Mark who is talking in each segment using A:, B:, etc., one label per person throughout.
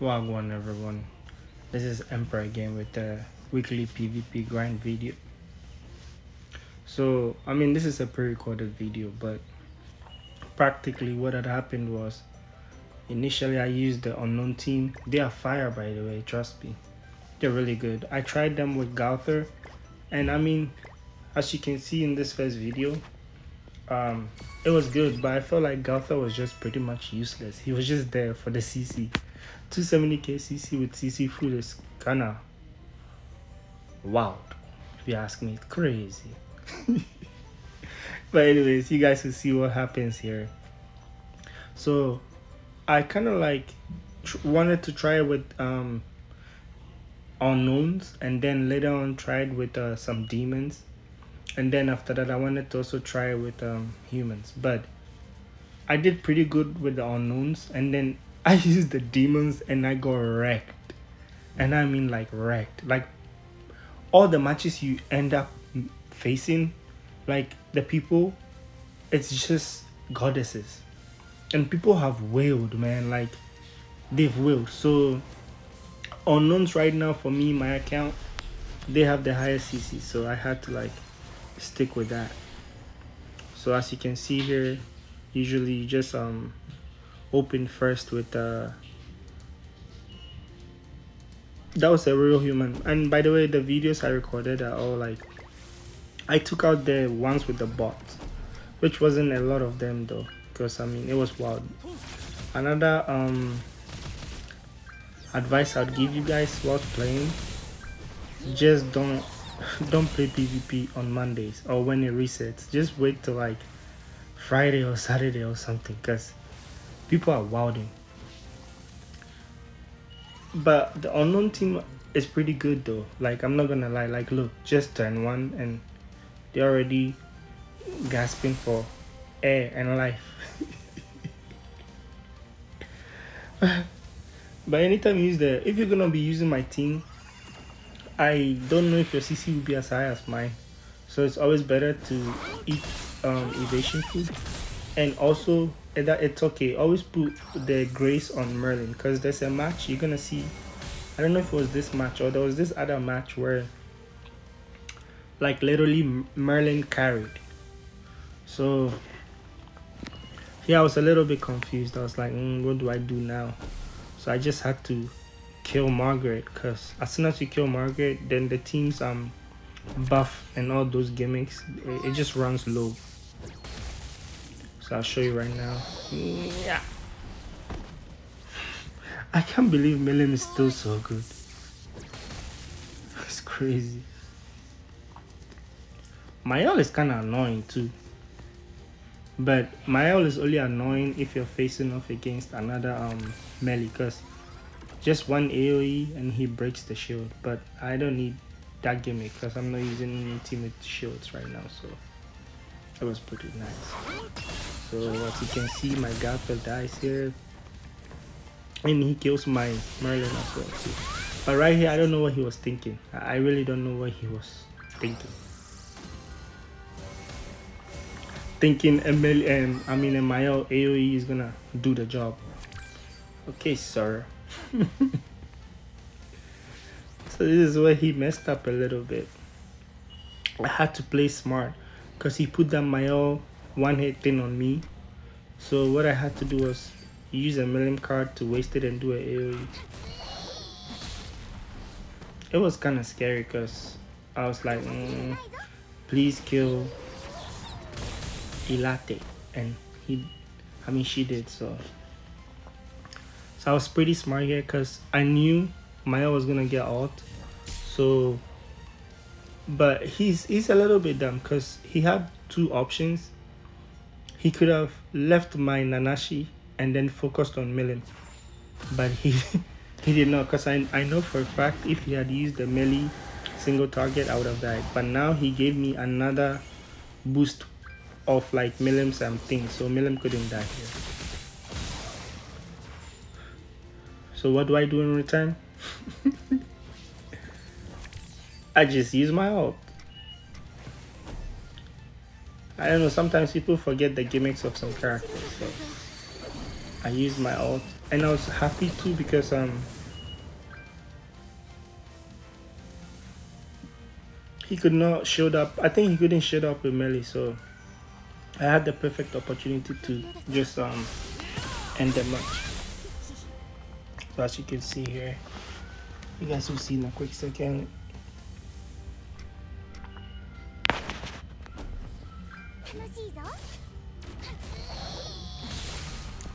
A: Wagwan everyone. This is Emperor again with the weekly PvP grind video. So this is a pre-recorded video, but practically what had happened was initially I used the unknown team. They are fire, by the way, trust me. They're really good. I tried them with Gauther, and as you can see in this first video, it was good, but I felt like Gauther was just pretty much useless. He was just there for the CC. 270k CC with CC food is kinda wild, if you ask me. It's crazy. But anyways, you guys will see what happens here. So I kind of like wanted to try it with unknowns, and then later on tried with some demons, and then after that I wanted to also try it with humans, but I did pretty good with the unknowns, and then I used the demons and I got wrecked. And I mean like wrecked. Like all the matches you end up facing, like the people, it's just goddesses. And people have wailed, man. Like they've wailed. So unknowns right now for me, my account, they have the highest CC, so I had to like stick with that. So as you can see here, usually you just open first with that was a real human. And by the way, the videos I recorded are all like, I took out the ones with the bots, which wasn't a lot of them though, because it was wild. Another advice I'd give you guys whilst playing, just don't play PvP on Mondays or when it resets. Just wait till like Friday or Saturday or something, because people are wilding. But the unknown team is pretty good though. Like I'm not gonna lie, like look, just turn 1 and they're already gasping for air and life. But anytime you use if you're gonna be using my team, I don't know if your CC will be as high as mine, so it's always better to eat evasion food. And also that it's okay, always put the grace on Merlin, because there's a match you're gonna see. I don't know if it was this match or there was this other match where like literally Merlin carried. So yeah, I was a little bit confused. I was like, what do I do now? So I just had to kill Margaret, because as soon as you kill Margaret, then the team's buff and all those gimmicks, it just runs low. So I'll show you right now. Yeah, I can't believe Milim is still so good. It's crazy. Mayol is kind of annoying too, but Mayol is only annoying if you're facing off against another melee, because just one AoE and he breaks the shield. But I don't need that gimmick because I'm not using any ultimate shields right now, so it was pretty nice. So as you can see, my Gaffel dies here, and he kills my Merlin as well too. But right here, I don't know what he was thinking. I really don't know what he was thinking. Thinking Mayo AoE is gonna do the job. Okay, sir. So this is where he messed up a little bit. I had to play smart, because he put that Mayo one-hit thing on me. So what I had to do was use a Milim card to waste it and do an AoE. It was kind of scary, because I was like, please kill Ilate, and she did. So I was pretty smart here, because I knew Maya was gonna get ult. So but he's a little bit dumb, because he had two options. He could have left my Nanashi and then focused on Milim, but he did not, because I know for a fact if he had used the melee single target, I would have died. But now he gave me another boost of like Milim's thing, so Milim couldn't die here. So what do I do in return? I just use my ult. I don't know, sometimes people forget the gimmicks of some characters, so I use my ult And I was happy too because he could not show up. I think he couldn't show up with Melly, so I had the perfect opportunity to just end the match. So as you can see here, you guys will see in a quick second.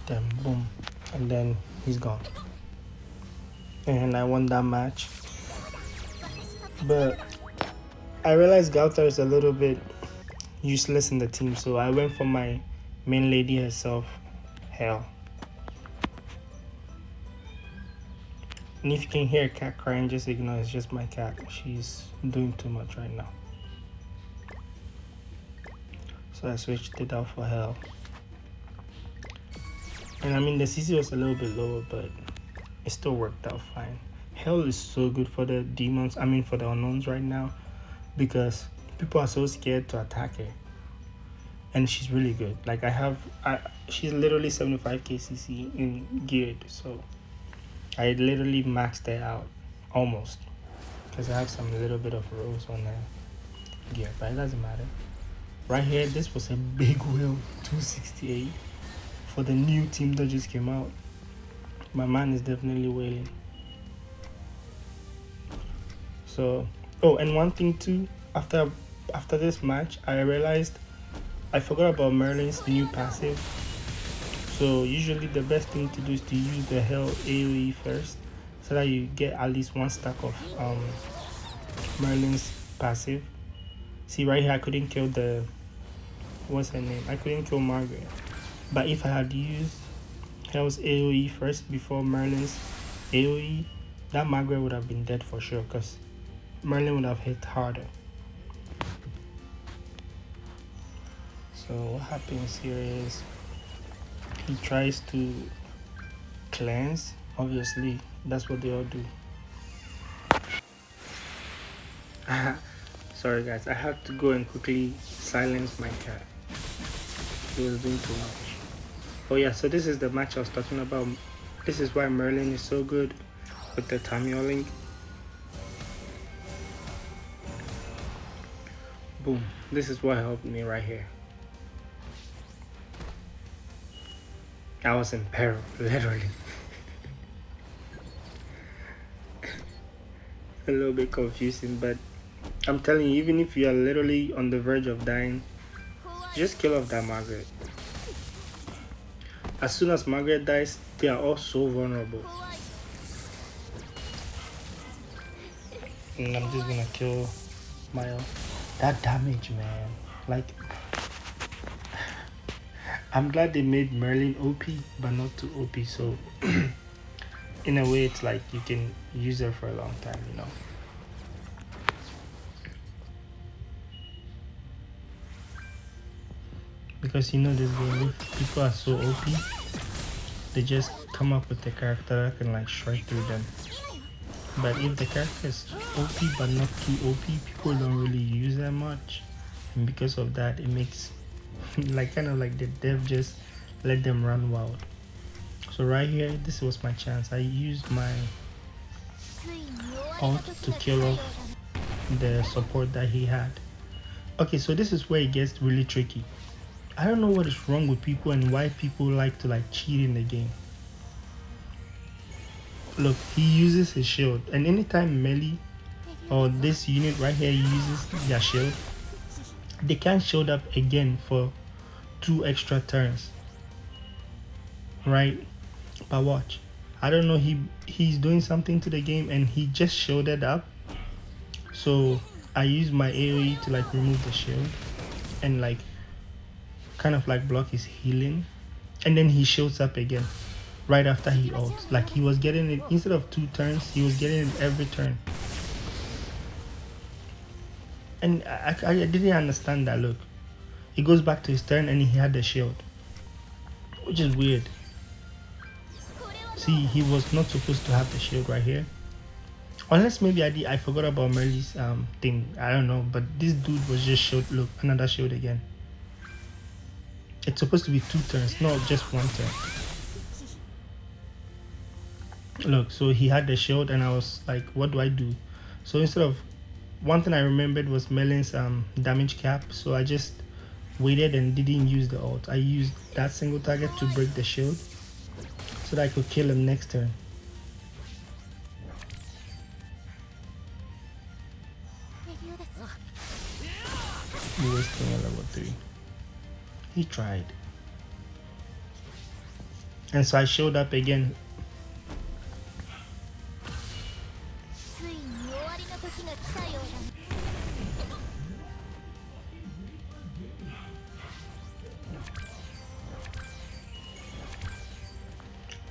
A: Then boom, and then he's gone. And I won that match. But I realized Gauta is a little bit useless in the team, so I went for my main lady herself, Hell. And if you can hear a cat crying, just ignore it's just my cat. She's doing too much right now. So I switched it out for Hell. And I mean the CC was a little bit lower, but it still worked out fine. Hell is so good for the demons, for the unknowns right now, because people are so scared to attack her. And she's really good. Like she's literally 75k CC in geared, so I literally maxed her out almost, because I have some little bit of rolls on her gear, but it doesn't matter. Right here, this was a big wheel, 268 for the new team that just came out. My man is definitely wailing. So, oh, and one thing too, after this match, I realized I forgot about Merlin's new passive. So usually the best thing to do is to use the Hell AoE first, so that you get at least one stack of Merlin's passive. See right here, I couldn't kill the, what's her name? I couldn't kill Margaret. But if I had used Hell's AoE first before Merlin's AoE, that Margaret would have been dead for sure, because Merlin would have hit harder. So what happens here is he tries to cleanse. Obviously, that's what they all do. Sorry guys, I had to go and quickly silence my cat. He was doing too much. Oh yeah, so this is the match I was talking about. This is why Merlin is so good with the Tamioling. Boom. This is what helped me right here. I was in peril, literally. A little bit confusing, but I'm telling you, even if you are literally on the verge of dying, just kill off that Margaret. As soon as Margaret dies, they are all so vulnerable. And I'm just gonna kill Maya. That damage, man. Like, I'm glad they made Merlin OP, but not too OP, so in a way it's like you can use her for a long time, you know. Because you know this game, if people are so OP, they just come up with a character that can like shred through them. But if the character is OP but not too OP, people don't really use that much, and because of that it makes like kind of like the dev just let them run wild. So right here, this was my chance. I used my ult to kill off the support that he had. Okay, so this is where it gets really tricky. I don't know what is wrong with people and why people like to like cheat in the game. Look, he uses his shield, and anytime melee or this unit right here uses their shield, they can't shield up again for 2 extra turns, right? But watch, I don't know, he's doing something to the game and he just shielded up. So I used my AoE to like remove the shield and like kind of like block his healing, and then he shields up again right after he ults. Like he was getting it instead of 2 turns, he was getting it every turn. And I didn't understand that. Look, it goes back to his turn and he had the shield, which is weird. See, he was not supposed to have the shield right here, unless maybe I forgot about Merly's thing, I don't know. But this dude was just shield. Look, another shield again. It's supposed to be 2 turns, not just 1 turn. Look, so he had the shield, and I was like, what do I do? So instead of, one thing I remembered was Merlin's damage cap, so I just waited and didn't use the ult. I used that single target to break the shield so that I could kill him next turn. He was still at level 3. He tried. And so I showed up again.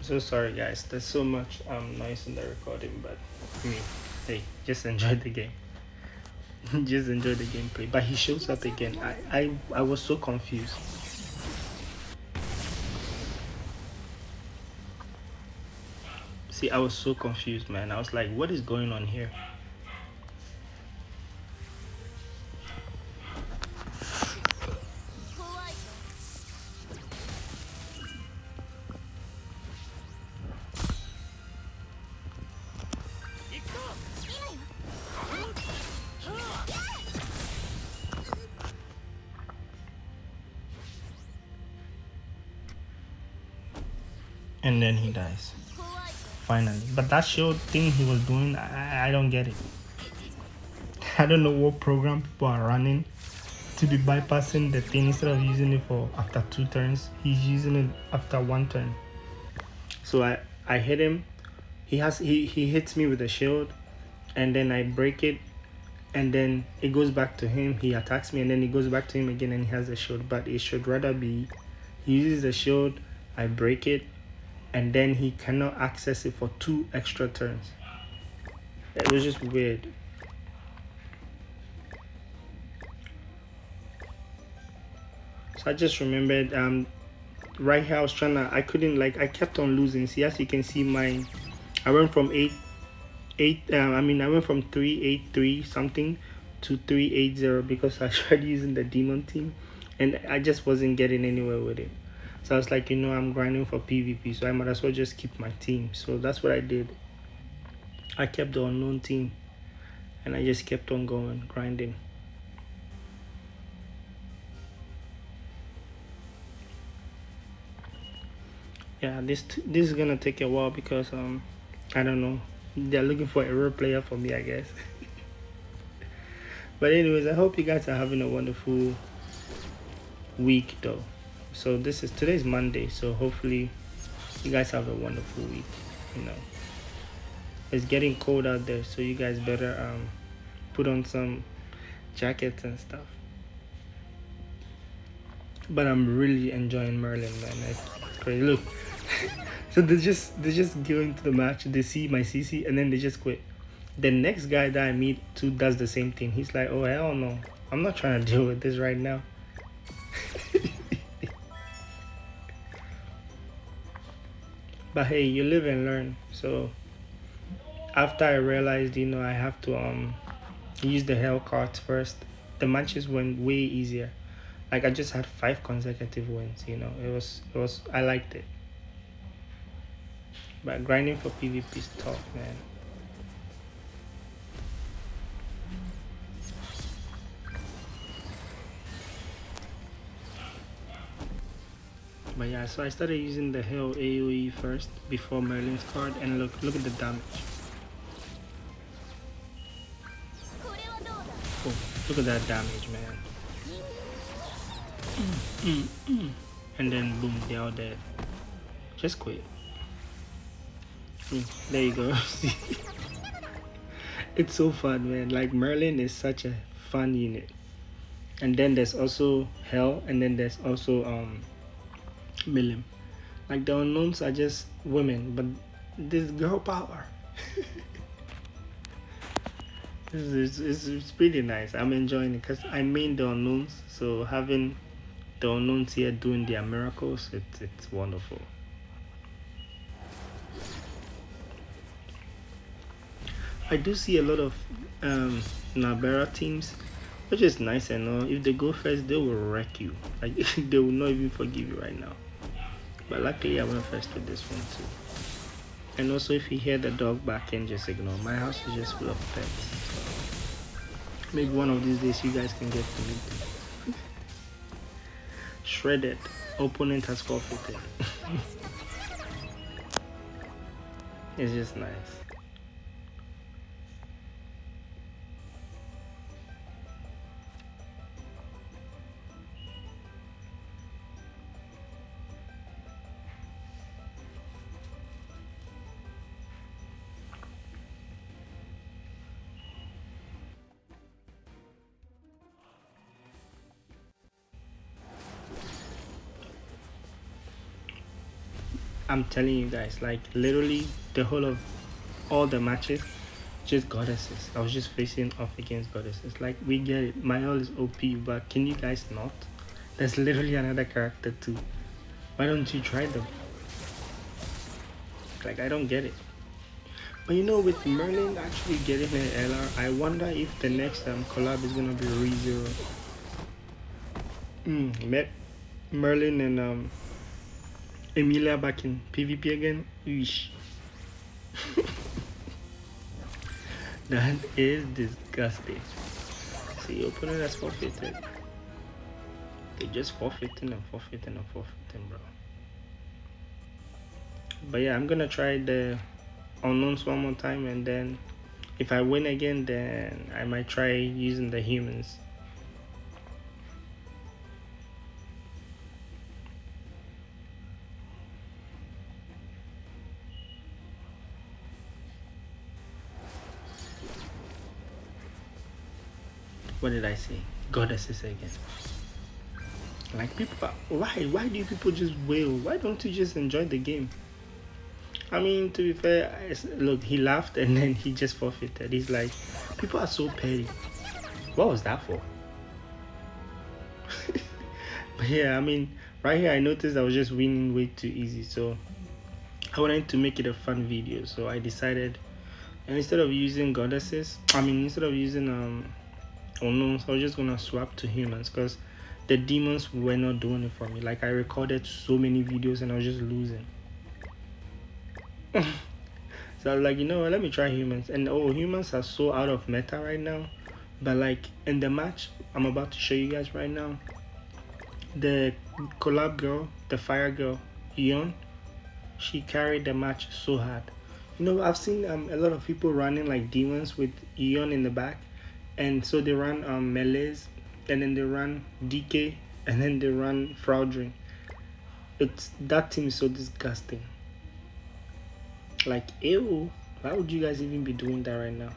A: So sorry guys, there's so much noise in the recording, but hey, just enjoy the game. Just enjoy the gameplay. But he shows up again. I was so confused. See, I was so confused, man. I was like, what is going on here? And then he dies. Finally. But that shield thing he was doing, I don't get it. I don't know what program people are running to be bypassing the thing. Instead of using it for after 2 turns, he's using it after 1 turn. So I hit him. He hits me with a shield, and then I break it, and then it goes back to him. He attacks me, and then it goes back to him again, and he has a shield. But it should rather be, he uses the shield, I break it, and then he cannot access it for 2 extra turns. It was just weird. So I just remembered right here I was trying to, I couldn't, like, I kept on losing. See, as you can see, I went from I went from 383 something to 380 because I tried using the demon team, and I just wasn't getting anywhere with it. So I was like, I'm grinding for PvP, so I might as well just keep my team. So that's what I did. I kept the unknown team, and I just kept on going, grinding. Yeah, this is gonna take a while because I don't know, they're looking for a role player for me, I guess. But anyways, I hope you guys are having a wonderful week though. So today's Monday, so hopefully you guys have a wonderful week. It's getting cold out there, so you guys better put on some jackets and stuff. But I'm really enjoying Merlin, man. It's crazy. Look. So they just go into the match, they see my CC, and then they just quit. The next guy that I meet too does the same thing. He's like, oh hell no, I'm not trying to deal with this right now. But hey, you live and learn. So after I realized, I have to use the hell cards first, the matches went way easier. Like I just had 5 consecutive wins. It was I liked it. But grinding for PvP is tough, man. But yeah, so I started using the Hell AoE first before Merlin's card, and look at the damage. Oh, look at that damage, man. And then boom, they're all dead. Just quit. There you go. It's so fun, man. Like Merlin is such a fun unit. And then there's also Hell, and then there's also Milim. Like the unknowns are just women, but this girl power. It's pretty nice. I'm enjoying it because I main the unknowns, so having the unknowns here doing their miracles, it's wonderful. I do see a lot of Nabera teams, which is nice and all. If they go first, they will wreck you. Like they will not even forgive you right now. But luckily I went first with this one too. And also, if you hear the dog barking, just ignore. My house is just full of pets. Maybe one of these days you guys can get to meet them. Shredded. Opponent has forfeited. It's just nice. I'm telling you guys, like literally the whole of all the matches, just goddesses. I was just facing off against goddesses. Like we get it. My all is OP, but can you guys not? There's literally another character too. Why don't you try them? Like I don't get it. But you know, with Merlin actually getting an LR, I wonder if the next collab is gonna be ReZero. Met Merlin and Emilia back in PvP again. Eesh. That is disgusting. See, opponent has forfeited. They just forfeiting and forfeiting and forfeiting, bro. But yeah, I'm gonna try the unknowns one more time, and then if I win again, then I might try using the humans. What did I say? Goddesses again. Like people, why do people just wail? Why don't you just enjoy the game? I mean, to be fair, look, he laughed and then he just forfeited. He's like, people are so petty. What was that for? But yeah, I mean, right here I noticed I was just winning way too easy, so I wanted to make it a fun video. So I decided, and instead of using goddesses, instead of using unknowns, I was just gonna swap to humans because the demons were not doing it for me. Like I recorded so many videos and I was just losing. So I was like, you know what, let me try humans. And humans are so out of meta right now. But like in the match I'm about to show you guys right now, the collab girl, the fire girl, Eon, she carried the match so hard. You know, I've seen a lot of people running like demons with Eon in the back, and so they run melees, and then they run DK, and then they run Fraudring. That team is so disgusting. Like, ew, why would you guys even be doing that right now?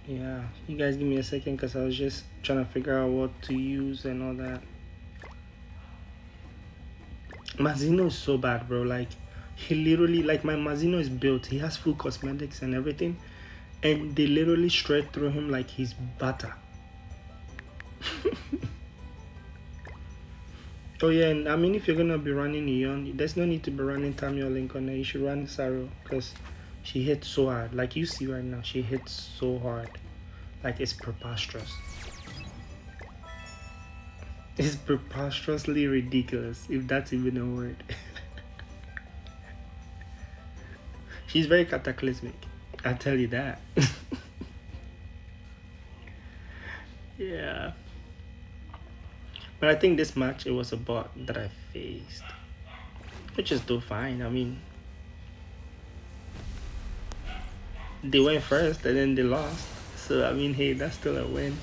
A: Yeah, you guys give me a second because I was just trying to figure out what to use and all that. Mazino is so bad, bro. Like, he literally, like, my Mazino is built. He has full cosmetics and everything, and they literally straight through him like he's butter. Oh yeah, and I mean, if you're gonna be running Eon, there's no need to be running Tamio Lincoln. You should run Saru because she hits so hard. Like you see right now, she hits so hard. Like it's preposterous. It's preposterously ridiculous, if that's even a word. She's very cataclysmic, I'll tell you that. Yeah. But I think this match, it was a bot that I faced, which is still fine. I mean, they went first and then they lost. So, I mean, hey, that's still a win.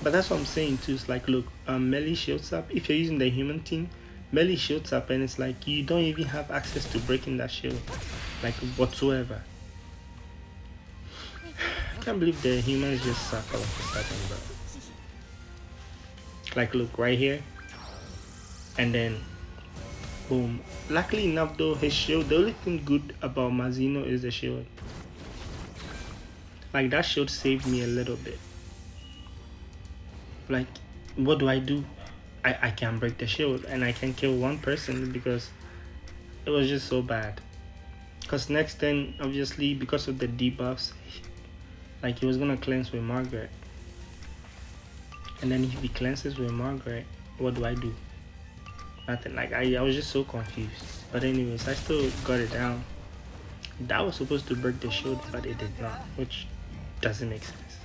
A: But that's what I'm saying too. It's like, look, melee shields up. If you're using the human team, melee shields up, and it's like you don't even have access to breaking that shield, like whatsoever. I can't believe the humans just suck all of a sudden, bro. Like, look right here, and then boom. Luckily enough though, his shield, the only thing good about Mazino is the shield. Like that shield saved me a little bit. Like, what do? I can break the shield and I can kill one person because it was just so bad. Because next then, obviously, because of the debuffs, like he was gonna cleanse with Margaret. And then if he cleanses with Margaret, what do I do? Nothing. Like I was just so confused. But anyways, I still got it down. That was supposed to break the shield, but it did not, which doesn't make sense.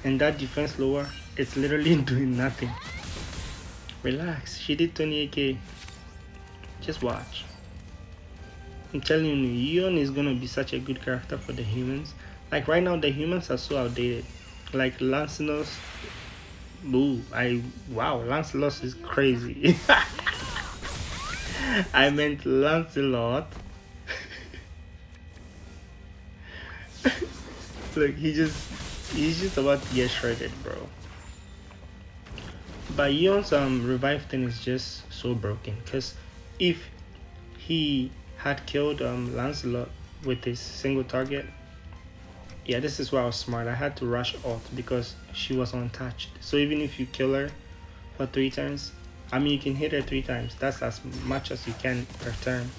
A: And that defense lower, it's literally doing nothing. Relax, she did 28k. Just watch. I'm telling you, Eon is gonna be such a good character for the humans. Like right now, the humans are so outdated. Like Lancelot, wow, Lancelot is crazy. I meant Lancelot. Look, he's just about to get shredded, bro. But Eon's revive thing is just so broken. Cause if he had killed Lancelot with his single target, yeah, this is why I was smart. I had to rush ult because she was untouched. So even if you kill her for 3 turns, I mean you can hit her 3 times. That's as much as you can per turn.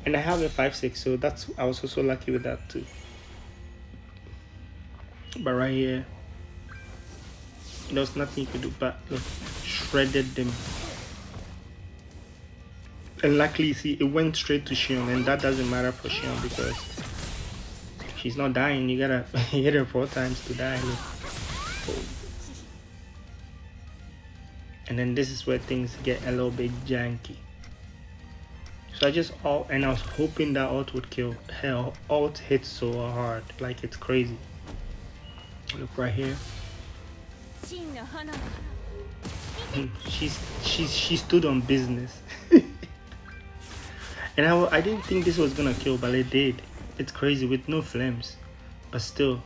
A: And I have a 5/6, so I was also lucky with that too. But right here, there was nothing you could do but look, shredded them. And luckily, see, it went straight to Shion, and that doesn't matter for Shion because she's not dying. You gotta hit her 4 times to die. Look. Oh. And then this is where things get a little bit janky. So I just and I was hoping that ult would kill. Hell, ult hits so hard, like it's crazy. Look right here. She stood on business. And I didn't think this was gonna kill, but it did. It's crazy with no flames, but still.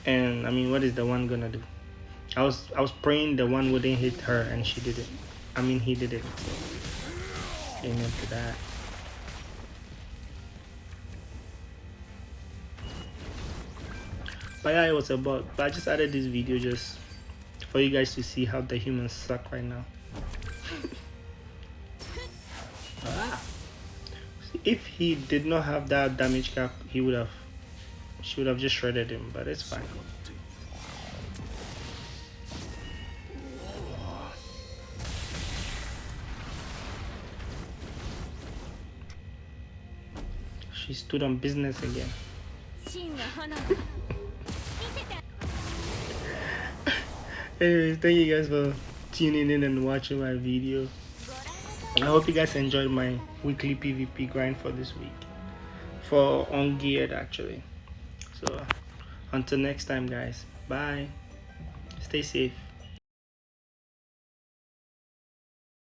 A: And I mean, what is the one gonna do? I was praying the one wouldn't hit her, and she did it. I mean, he did it. Amen to that. But yeah, it was about. But I just added this video just for you guys to see how the humans suck right now. If he did not have that damage cap, she would have just shredded him. But it's fine. She stood on business again. Anyways, thank you guys for tuning in and watching my video. I hope you guys enjoyed my weekly PvP grind for this week. For Ungeared, actually. So, until next time, guys. Bye. Stay safe.